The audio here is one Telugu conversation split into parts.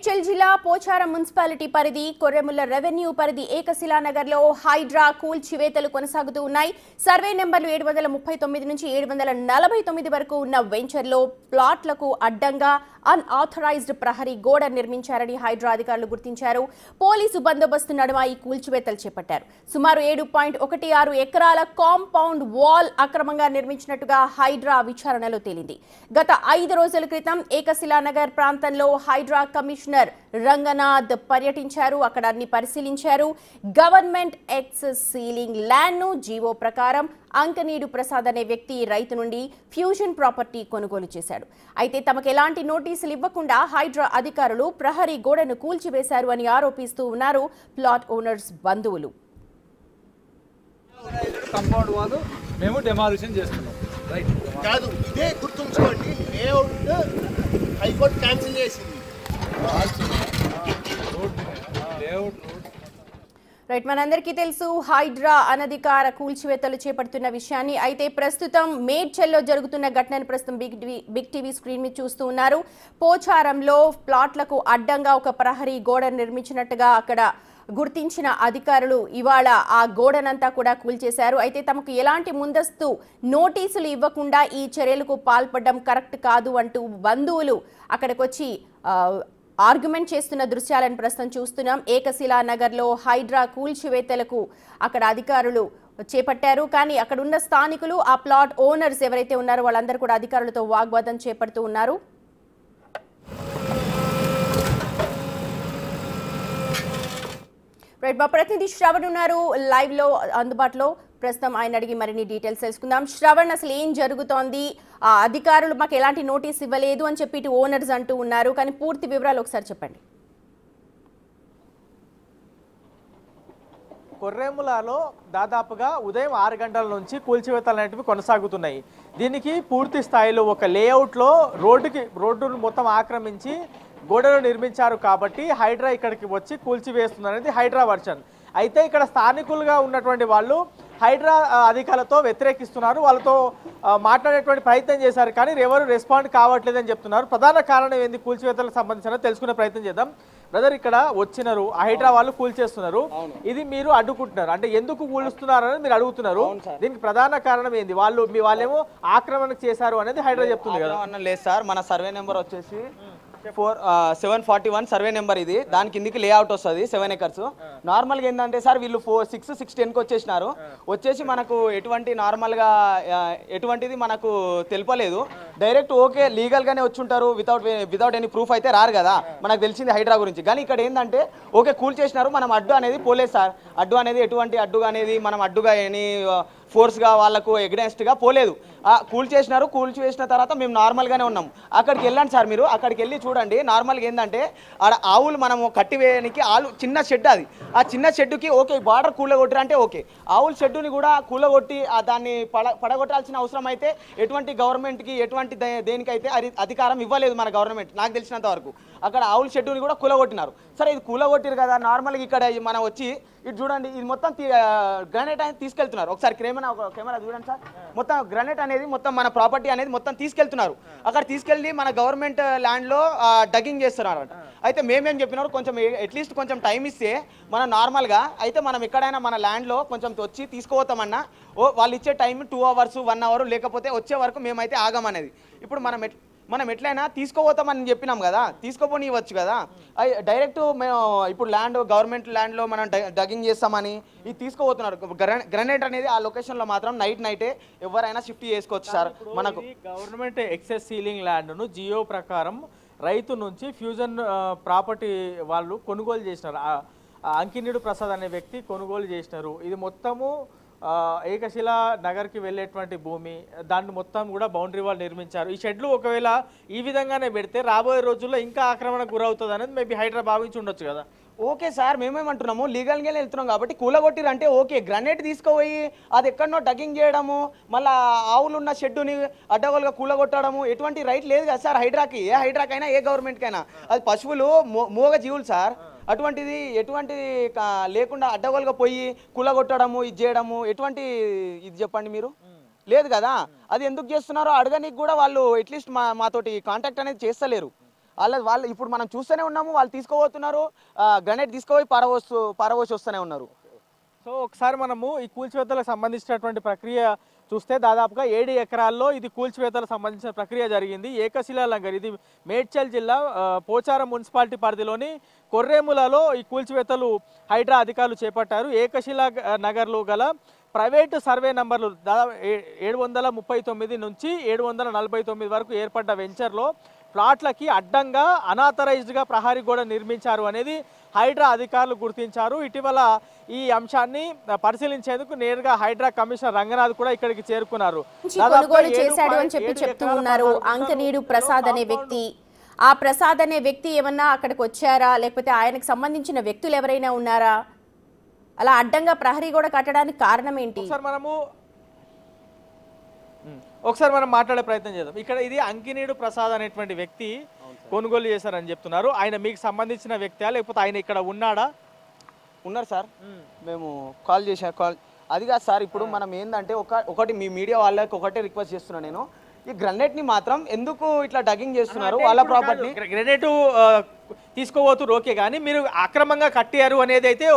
మేడ్చల్ జిల్లా పోచారం మున్సిపాలిటీ పరిధి కొర్రెముల రెవెన్యూ పరిధి ఏకశిలానగర్ లో హైడ్రా కూల్చివేతలు కొనసాగుతూ ఉన్నాయి. సర్వే నెంబర్లు 739 నుంచి 749 వరకు ఉన్న వెంచర్ లో ప్లాట్లకు అడ్డంగా అన్ఆథరైజ్డ్ ప్రహరీ గోడ నిర్మించారని హైడ్రా అధికారులు గుర్తించారు. పోలీసు బందోబస్తు నడుమ ఈ కూల్చివేతలు చేపట్టారు. సుమారు 7.16 ఎకరాల కాంపౌండ్ వాల్ అక్రమంగా నిర్మించినట్టుగా హైడ్రా విచారణలో తేలింది. గత 5 రోజుల క్రితం ఏకశిలానగర్ ప్రాంతంలో హైడ్రా కమిషనర్ రంగనాథ్ పర్యటించారు. అక్కడ అన్ని పరిశీలించారు. గవర్నమెంట్ ఎక్స్ సీలింగ్ ల్యాండ్ ను జీవో ప్రకారం అంకనీడు ప్రసాద్ అనే వ్యక్తి రైతు నుండి ఫ్యూజన్ ప్రాపర్టీ కొనుగోలు చేశాడు. అయితే తమకు ఎలాంటి నోటీసులు ఇవ్వకుండా హైడ్రా అధికారులు ప్రహరీ గోడను కూల్చివేశారు అని ఆరోపిస్తూ ఉన్నారు ప్లాట్ ఓనర్స్ బంధువులు. కంపౌండ్ వాల్ మేము డెమాలిషన్ చేస్తున్నాం. రైట్ కాదు, ఇదే గుర్తుంచుకోండి, లేఅవుట్ హైకోర్టు క్యాన్సిల్ చేసింది. రైట్, మనందరికీ తెలుసు హైడ్రా అనధికార కూల్చివేతలు చేపడుతున్న విషయాన్ని. అయితే ప్రస్తుతం మేడ్చల్లో జరుగుతున్న ఘటనను ప్రస్తుతం బిగ్ టీవీ స్క్రీన్ మీద చూస్తూ ఉన్నారు. పోచారంలో ప్లాట్లకు అడ్డంగా ఒక ప్రహరీ గోడ నిర్మించినట్టుగా అక్కడ గుర్తించిన అధికారులు ఇవాళ ఆ గోడనంతా కూడా కూల్చేశారు. అయితే తమకు ఎలాంటి ముందస్తు నోటీసులు ఇవ్వకుండా ఈ చర్యలకు పాల్పడడం కరెక్ట్ కాదు అంటూ బంధువులు అక్కడికి వచ్చి ఆర్గ్యుమెంట్ చేస్తున్న దృశ్యాలను ప్రస్తుతం చూస్తున్నాం. ఏకశిలా నగర్లో హైడ్రా కూల్చివేతలకు అక్కడ అధికారులు చేపట్టారు. కానీ అక్కడ ఉన్న స్థానికులు, ఆ ప్లాట్ ఓనర్స్ ఎవరైతే ఉన్నారో వాళ్ళందరూ కూడా అధికారులతో వాగ్వాదం చేపడుతూ ఉన్నారు. రైట్, మా ప్రతినిధి శ్రవణ్ ఉన్నారు లైవ్ లో అందుబాటులో. ప్రస్తుతం ఆయన అడిగి మరిన్ని డీటెయిల్స్ తెలుసుకుందాం. శ్రవణ్, అసలు ఏం జరుగుతోంది? అధికారులు మాకు ఎలాంటి నోటీస్ ఇవ్వలేదు అని చెప్పి ఇటు ఓనర్స్ అంటూ ఉన్నారు, కానీ పూర్తి వివరాలు ఒకసారి చెప్పండి. కొర్రెములలో దాదాపుగా ఉదయం 6 గంటల నుంచి కూల్చివేతలు అనేటివి కొనసాగుతున్నాయి. దీనికి పూర్తి స్థాయిలో ఒక లేఅవుట్లో రోడ్డును మొత్తం ఆక్రమించి గోడలు నిర్మించారు కాబట్టి హైడ్రా ఇక్కడికి వచ్చి కూల్చివేస్తుందనేది హైడ్రా వర్షన్. అయితే ఇక్కడ స్థానికులుగా ఉన్నటువంటి వాళ్ళు హైడ్రా అధికారులతో వ్యతిరేకిస్తున్నారు. వాళ్ళతో మాట్లాడేటువంటి ప్రయత్నం చేశారు, కానీ ఎవరు రెస్పాండ్ కావట్లేదని చెప్తున్నారు. ప్రధాన కారణం ఏంది కూల్చివేతలకు సంబంధించిన తెలుసుకునే ప్రయత్నం చేద్దాం. బ్రదర్, ఇక్కడ వచ్చినారు హైడ్రా వాళ్ళు కూల్చేస్తున్నారు, ఇది మీరు అడ్డుకుంటున్నారు, అంటే ఎందుకు కూలుస్తున్నారు అని మీరు అడుగుతున్నారు. దీనికి ప్రధాన కారణం ఏంది? వాళ్ళేమో ఆక్రమణ చేశారు అనేది హైడ్రా చెప్తుంది కదా. లేదు సార్, మన సర్వే నెంబర్ వచ్చేసి 741 సర్వే నెంబర్. ఇది దాని కిందికి లేఅవుట్ వస్తుంది 7 acres. నార్మల్గా ఏంటంటే సార్ వీళ్ళు 6-10కి వచ్చేసి మనకు నార్మల్గా ఎటువంటిది మనకు తెలుపలేదు. డైరెక్ట్ ఓకే లీగల్గానే వచ్చి ఉంటారు, వితౌట్ ఎనీ ప్రూఫ్ అయితే రారు కదా. మనకు తెలిసింది హైడ్రా గురించి. కానీ ఇక్కడ ఏంటంటే ఓకే కూల్ చేసినారు, మనం అడ్డు అనేది పోలేదు సార్. అడ్డు అనేది ఎటువంటి అడ్డుగా అనేది మనం అడ్డుగా ఎనీ ఫోర్స్గా వాళ్ళకు ఎగ్నెస్ట్గా పోలేదు. కూల్ చేసిన తర్వాత మేము నార్మల్గానే ఉన్నాం. అక్కడికి వెళ్ళండి సార్, మీరు అక్కడికి వెళ్ళి చూడండి. నార్మల్గా ఏంటంటే ఆడ ఆవులు మనము కట్టివేయడానికి చిన్న షెడ్, అది ఆ చిన్న షెడ్డుకి ఓకే బార్డర్ కూలగొట్టారు అంటే ఓకే, ఆవుల షెడ్డుని కూడా కూలగొట్టి దాన్ని పడగొట్టాల్సిన అవసరం అయితే ఎటువంటి గవర్నమెంట్కి ఎటువంటి దేనికైతే అధికారం ఇవ్వలేదు మన గవర్నమెంట్. నాకు తెలిసినంత వరకు అక్కడ ఆవుల షెడ్డుని కూడా కూలగొట్టినారు. సరే, ఇది కూలగొట్టారు కదా, నార్మల్గా ఇక్కడ మనం వచ్చి ఇటు చూడండి, ఇది మొత్తం గ్రానైట్ అనేది తీసుకెళ్తున్నారు. ఒకసారి కెమెరా చూడండి సార్. మొత్తం గ్రానైట్ అనేది మొత్తం మన ప్రాపర్టీ అనేది మొత్తం తీసుకెళ్తున్నారు. అక్కడ తీసుకెళ్ళి మన గవర్నమెంట్ ల్యాండ్లో డగ్గింగ్ చేస్తున్నారట. అయితే మేమేం చెప్పినారు, కొంచెం అట్లీస్ట్ కొంచెం టైం ఇస్తే మనం నార్మల్గా అయితే మనం ఎక్కడైనా మన ల్యాండ్లో కొంచెం వచ్చి తీసుకుపోతామన్నా వాళ్ళు ఇచ్చే టైం 2 hours 1 hour, లేకపోతే వచ్చే వరకు మేమైతే ఆగమనేది. ఇప్పుడు మనం ఎట్లయినా తీసుకోపోతామని చెప్పినాం కదా, తీసుకోపోనివ్వచ్చు కదా. డైరెక్ట్ మేము ఇప్పుడు గవర్నమెంట్ ల్యాండ్లో మనం డగ్గింగ్ చేస్తామని ఇది తీసుకోబోతున్నారు. గ్రనైట్ అనేది ఆ లొకేషన్లో మాత్రం నైటే ఎవరైనా షిఫ్ట్ చేసుకోవచ్చు సార్. మనకు గవర్నమెంట్ ఎక్సెస్ సీలింగ్ ల్యాండ్ను జియో ప్రకారం రైతు నుంచి ఫ్యూజన్ ప్రాపర్టీ వాళ్ళు కొనుగోలు చేసినారు. అంకినీడు ప్రసాద్ అనే వ్యక్తి కొనుగోలు చేసినారు. ఇది మొత్తము ఏకశిలా నగర్కి వెళ్ళేటువంటి భూమి, దాన్ని మొత్తం కూడా బౌండరీ వాల్ నిర్మించారు. ఈ షెడ్లు ఒకవేళ ఈ విధంగానే పెడితే రాబోయే రోజుల్లో ఇంకా ఆక్రమణకు గురవుతుంది అనేది మేబీ హైడ్రా భావించి ఉండొచ్చు కదా. ఓకే సార్, మేమేమంటున్నాము లీగల్గానే వెళ్తున్నాం కాబట్టి కూలగొట్టిరంటే ఓకే. గ్రనేట్ తీసుకుపోయి అది ఎక్కడనో డగ్గింగ్ చేయడము, మళ్ళీ ఆవులు ఉన్న షెడ్డుని అడ్డగోలుగా కూలగొట్టడము ఎటువంటి రైట్ లేదు కదా సార్ హైడ్రాకి. ఏ హైడ్రాకైనా ఏ గవర్నమెంట్కైనా అది పశువులు మూగ జీవులు సార్. అటువంటిది ఎటువంటిది లేకుండా అడ్డగోలుగా పోయి కూలగొట్టడము ఇది చేయడము ఎటువంటి ఇది చెప్పండి మీరు. లేదు కదా, అది ఎందుకు చేస్తున్నారో అడగనికి కూడా వాళ్ళు అట్లీస్ట్ మాతోటి కాంటాక్ట్ అనేది చేస్తలేరు. వాళ్ళు ఇప్పుడు మనం చూస్తూనే ఉన్నాము, వాళ్ళు తీసుకోబోతున్నారు, గ్రనైట్ తీసుకుపోయి పారవోసి వస్తూనే ఉన్నారు. సో ఒకసారి మనము ఈ కూల్చివేతలకు సంబంధించినటువంటి ప్రక్రియ చూస్తే దాదాపుగా 7 ఎకరాల్లో ఇది కూల్చివేతలకు సంబంధించిన ప్రక్రియ జరిగింది. ఏకశిలా నగర్, ఇది మేడ్చల్ జిల్లా పోచారం మున్సిపాలిటీ పరిధిలోని కొర్రేములలో ఈ కూల్చివేతలు హైడ్రా అధికారులు చేపట్టారు. ఏకశిలా నగర్లో గల ప్రైవేటు సర్వే నంబర్లు దాదాపు 739 నుంచి 749 వరకు ఏర్పడ్డ వెంచర్లో ప్లాట్లకి అడ్డంగా అనాథరైజ్డ్గా ప్రహరీ గోడ నిర్మించారు అనేది హైడ్రా అధికారులు గుర్తించారు. ఇటీవల ఈ అంశాన్ని పరిశీలించేందుకు నేరుగా హైడ్రా కమిషనర్ రంగనాథ్ కూడా ఇక్కడికి చేరుకున్నారు. కొనుగోలు చేశాడు అని చెప్తూ ఉన్నారు అంకనీడు ప్రసాద్ అనే వ్యక్తి. ఆ ప్రసాద్ అనే వ్యక్తి ఏమన్నా అక్కడికి వచ్చారా, లేకపోతే ఆయనకు సంబంధించిన వ్యక్తులు ఎవరైనా ఉన్నారా? అలా అడ్డంగా ప్రహరీ గోడ కట్టడానికి కారణం ఏంటి? ఒకసారి మనం మాట్లాడే ప్రయత్నం చేద్దాం. ఇక్కడ ఇది అంకినీడు ప్రసాద్ అనేటువంటి వ్యక్తి కొనుగోలు చేశారని చెప్తున్నారు. ఆయన మీకు సంబంధించిన వ్యక్తి లేకపోతే ఆయన ఇక్కడ ఉన్నాడా? ఉన్నారు సార్, మేము కాల్ అది కాదు సార్. ఇప్పుడు మనం ఏంటంటే ఒకటి మీ మీడియా వాళ్ళకి ఒకటే రిక్వెస్ట్ చేస్తున్నాను నేను, ఈ గ్రనైట్ ని మాత్రం ఎందుకు ఇట్లా డగ్గింగ్ చేస్తున్నారు? వాళ్ళ ప్రాపర్టీ గ్రనైట్ తీసుకోబోతున్నారు ఓకే, కానీ మీరు అక్రమంగా కట్టారు అనేది అయితే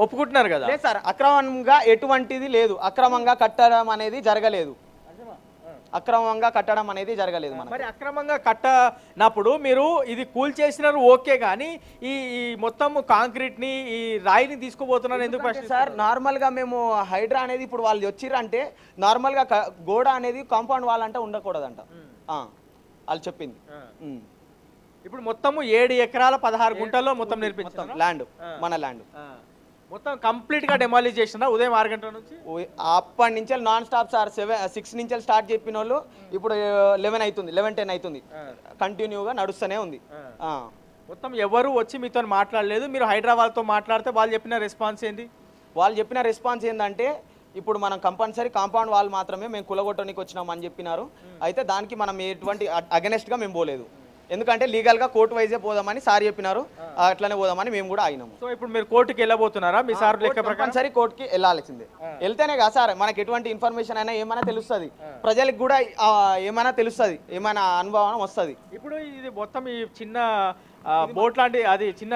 ఒప్పుకుంటున్నారు కదా? లేదు సార్, అక్రమంగా ఎటువంటిది లేదు, అక్రమంగా కట్టడం అనేది జరగలేదు. మరి అక్రమంగా కట్టనప్పుడు మీరు ఇది కూల్ చేసినారు ఓకే, కానీ ఈ మొత్తం కాంక్రీట్ ని ఈ రాయిని తీసుకోబోతున్నారు ఎందుకు సార్? నార్మల్ గా మేము హైడ్రా అనేది ఇప్పుడు వాళ్ళు వచ్చిర్రు అంటే నార్మల్ గా గోడ అనేది కాంపౌండ్ వాల్ అంటే ఉండకూడదంట వాళ్ళు చెప్పింది. ఇప్పుడు మొత్తం 7 ఎకరాల 16 గుంటల్లో మొత్తం నిర్మించారు ల్యాండ్, మన ల్యాండ్ మొత్తం కంప్లీట్ గా డెమాలిష్ చేసిన ఉదయం 6 గంటల నుంచి. అప్పటి నుంచి నాన్ స్టాప్ సార్, 6 నుంచి స్టార్ట్ చెప్పిన వాళ్ళు ఇప్పుడు 11:10 అవుతుంది, కంటిన్యూగా నడుస్తూనే ఉంది. మొత్తం ఎవరు వచ్చి మీతో మాట్లాడలేదు, మీరు హైదరాబాద్తో మాట్లాడితే వాళ్ళు చెప్పిన రెస్పాన్స్ ఏంటి? వాళ్ళు చెప్పిన రెస్పాన్స్ ఏంటంటే ఇప్పుడు మనం కంపల్సరీ కాంపౌండ్ వాల్ మాత్రమే మేము కులగొట్టడానికి వచ్చినాం అని చెప్పినారు. అయితే దానికి మనం ఎటువంటి అగెనెస్ట్గా మేము పోలేదు, ఎందుకంటే లీగల్గా కోర్టు వైజే పోదామని సార్ చెప్పినారు, అట్లనే పోదామని మేము కూడా అయినాము. సో ఇప్పుడు మీరు కోర్టుకి వెళ్ళబోతున్నారా? మీ సార్ లెక్క ప్రకారం సరే కోర్టుకి వెళ్ళాల్సిందే, వెళ్తేనే కదా సార్ మనకి ఎటువంటి ఇన్ఫర్మేషన్ అయినా ఏమైనా తెలుస్తుంది, ప్రజలకు కూడా ఏమైనా తెలుస్తుంది, ఏమైనా అనుభవం వస్తుంది. ఇప్పుడు ఇది మొత్తం ఈ చిన్న బోట్ లాంటి అది చిన్న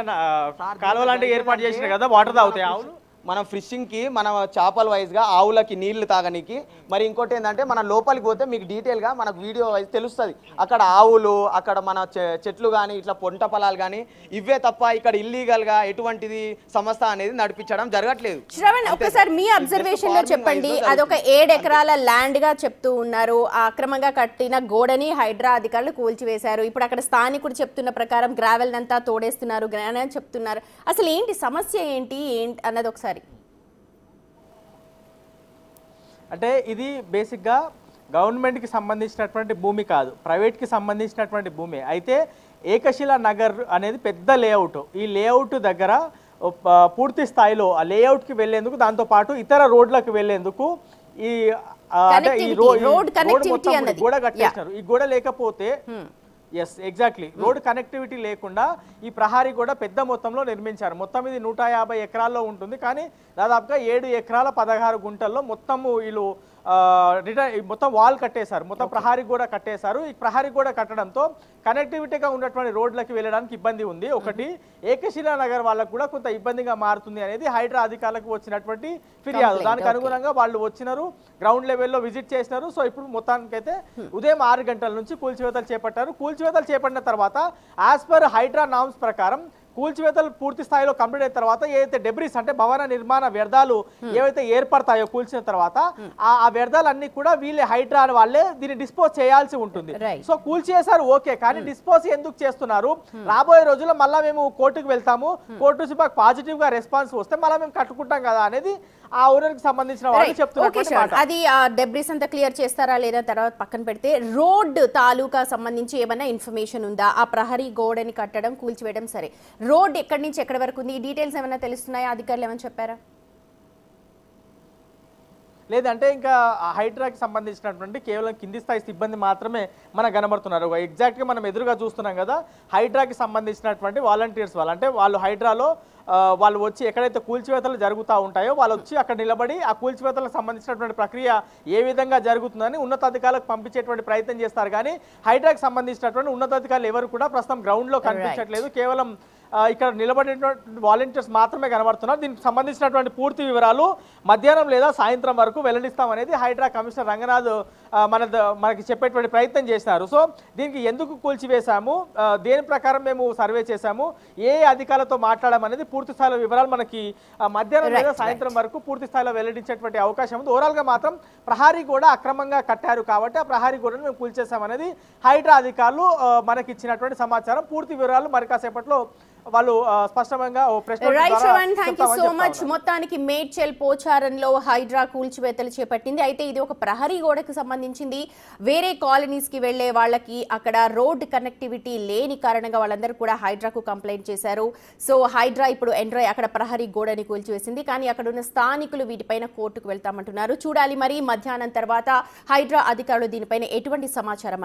కాలువ లాంటి ఏర్పాటు చేసిన కదా, వాటర్ తాగుతాయి ఆవులు? మనం ఫిషింగ్కి, మన చేపల వైజ్గా ఆవులకి నీళ్లు తాగనికి. మరి ఇంకోటి ఏంటంటే మన లోపలికి పోతే మీకు డీటెయిల్గా మనకు వీడియో వైజ్ తెలుస్తుంది, అక్కడ ఆవులు, అక్కడ మన చెట్లు కానీ ఇట్లా పొంట పొలాలు కానీ ఇవే తప్ప ఇక్కడ ఇల్లీగల్గా ఎటువంటిది సంస్థ అనేది నడిపించడం జరగట్లేదు. శ్రవణ్, ఒకసారి మీ అబ్జర్వేషన్ లో చెప్పండి. అదొక 7 ఎకరాల ల్యాండ్ గా చెప్తూ ఉన్నారు, అక్రమంగా కట్టిన గోడని హైడ్రా అధికారులు కూల్చివేశారు. ఇప్పుడు అక్కడ స్థానికుడు చెప్తున్న ప్రకారం గ్రావెల్ అంతా తోడేస్తున్నారు అని చెప్తున్నారు. అసలు ఏంటి సమస్య ఏంటి అన్నది ఒకసారి. అంటే ఇది బేసిక్గా గవర్నమెంట్కి సంబంధించినటువంటి భూమి కాదు, ప్రైవేట్కి సంబంధించినటువంటి భూమి. అయితే ఏకశిలా నగర్ అనేది పెద్ద లేఅవుట్. ఈ లేఅవుట్ దగ్గర పూర్తి స్థాయిలో ఆ లేఅవుట్కి వెళ్లేందుకు, దాంతోపాటు ఇతర రోడ్లకు వెళ్లేందుకు ఈ గోడ కట్టేసినారు. ఈ గోడ లేకపోతే ఎస్ ఎగ్జాక్ట్లీ రోడ్ కనెక్టివిటీ లేకుండా ఈ ప్రహారీ కూడా పెద్ద మొత్తంలో నిర్మించారు. మొత్తం ఇది 150 ఎకరాల్లో ఉంటుంది, కానీ దాదాపుగా 7 ఎకరాల 16 గుంటల్లో మొత్తము వీళ్ళు మొత్తం వాల్ కట్టేశారు, మొత్తం ప్రహారీ కూడా కట్టేశారు. ఈ ప్రహారీ కూడా కట్టడంతో కనెక్టివిటీగా ఉన్నటువంటి రోడ్లకి వెళ్ళడానికి ఇబ్బంది ఉంది. ఒకటి ఏకశిలా నగర్ వాళ్ళకు కూడా కొంత ఇబ్బందిగా మారుతుంది అనేది హైడ్రా అధికారులకు వచ్చినటువంటి ఫిర్యాదు. దానికి అనుగుణంగా వాళ్ళు వచ్చినారు, గ్రౌండ్ లెవెల్లో విజిట్ చేసినారు. సో ఇప్పుడు మొత్తానికైతే ఉదయం 6 గంటల నుంచి కూల్చివేతలు చేపట్టారు. కూల్చివేతలు చేపట్టిన తర్వాత యాజ్ పర్ హైడ్రా నామ్స్ ప్రకారం కూల్చివేతలు పూర్తి స్థాయిలో కంప్లీట్ అయిన తర్వాత ఏదైతే డెబ్రిస్ అంటే భవన నిర్మాణ వ్యర్థాలు ఏవైతే ఏర్పడతాయో కూల్చిన తర్వాత ఆ వ్యర్థాలన్నీ కూడా వీళ్ళే హైడ్రా వాళ్ళే దీన్ని డిస్పోజ్ చేయాల్సి ఉంటుంది. సో కూల్చేశారు ఓకే, కానీ డిస్పోజ్ ఎందుకు చేస్తున్నారు? రాబోయే రోజుల్లో మళ్ళీ మేము కోర్టుకు వెళ్తాము, కోర్టు నుంచి మాకు పాజిటివ్ గా రెస్పాన్స్ వస్తే మళ్ళీ మేము కట్టుకుంటాం కదా అనేది ఆ ఊరికి సంబంధించిన వాళ్ళు చెప్తున్నారు. అది డెబ్రిస్ అంతా క్లియర్ చేస్తారా లేదా తర్వాత పక్కన పెడితే, రోడ్ తాలూకా సంబంధించి ఏమైనా ఇన్ఫర్మేషన్ ఉందా? ఆ ప్రహరీ గోడని కట్టడం, కూల్చివేయడం సరే, రోడ్ ఎక్కడి నుంచి ఎక్కడి వరకు ఉంది, ఈ డీటెయిల్స్ ఏమైనా తెలుస్తున్నాయా? అధికారులు ఏమైనా చెప్పారా? లేదంటే ఇంకా హైడ్రాకి సంబంధించినటువంటి కేవలం కింది స్థాయి సిబ్బంది మాత్రమే మనకు కనబడుతున్నారు. ఎగ్జాక్ట్గా మనం ఎదురుగా చూస్తున్నాం కదా, హైడ్రాకి సంబంధించినటువంటి వాలంటీర్స్ అంటే వాళ్ళు హైడ్రాలో వాళ్ళు వచ్చి ఎక్కడైతే కూల్చివేతలు జరుగుతూ ఉంటాయో వాళ్ళు వచ్చి అక్కడ నిలబడి ఆ కూల్చివేతలకు సంబంధించినటువంటి ప్రక్రియ ఏ విధంగా జరుగుతుందని ఉన్నతాధికారులకు పంపించేటువంటి ప్రయత్నం చేస్తారు. కానీ హైడ్రాకి సంబంధించినటువంటి ఉన్నతాధికారులు ఎవరు కూడా ప్రస్తుతం గ్రౌండ్లో కనిపించట్లేదు. కేవలం ఇక్కడ నిలబడినటువంటి వాలంటీర్స్ మాత్రమే కనబడుతున్నారు. దీనికి సంబంధించినటువంటి పూర్తి వివరాలు మధ్యాహ్నం లేదా సాయంత్రం వరకు వెల్లడిస్తామనేది హైడ్రా కమిషనర్ రంగనాథ్ మనకి చెప్పేటువంటి ప్రయత్నం చేశారు. సో దీనికి ఎందుకు కూల్చివేశాము, దేని ప్రకారం మేము సర్వే చేశాము, ఏ అధికారులతో మాట్లాడామనేది పూర్తి స్థాయిలో వివరాలు మనకి మధ్యాహ్నం లేదా సాయంత్రం వరకు పూర్తి స్థాయిలో వెల్లడించేటువంటి అవకాశం ఉంది. ఓవరాల్గా మాత్రం ప్రహారీ కూడా అక్రమంగా కట్టారు కాబట్టి ఆ ప్రహారీ కూడా మేము కూల్చేశామనేది హైడ్రా అధికారులు మనకి ఇచ్చినటువంటి సమాచారం. పూర్తి వివరాలు మరి కాసేపట్లో వాళ్ళు స్పష్టంగా మొత్తానికి మేడ్చల్ పోచారంలో హైడ్రా కూల్చివేతలు చేపట్టింది. అయితే ఇది ఒక ప్రహరీ గోడకు సంబంధించింది. వేరే కాలనీస్ కి వెళ్లే వాళ్ళకి అక్కడ రోడ్ కనెక్టివిటీ లేని కారణంగా వాళ్ళందరూ కూడా హైడ్రాకు కంప్లైంట్ చేశారు. సో హైడ్రా ఇప్పుడు ఎండ్రై అక్కడ ప్రహరీ గోడని కూల్చివేసింది. కానీ అక్కడ ఉన్న స్థానికులు వీటిపైన కోర్టుకు వెళ్తామంటున్నారు. చూడాలి మరి మధ్యాహ్నం తర్వాత హైడ్రా అధికారులు దీనిపైన ఎటువంటి సమాచారం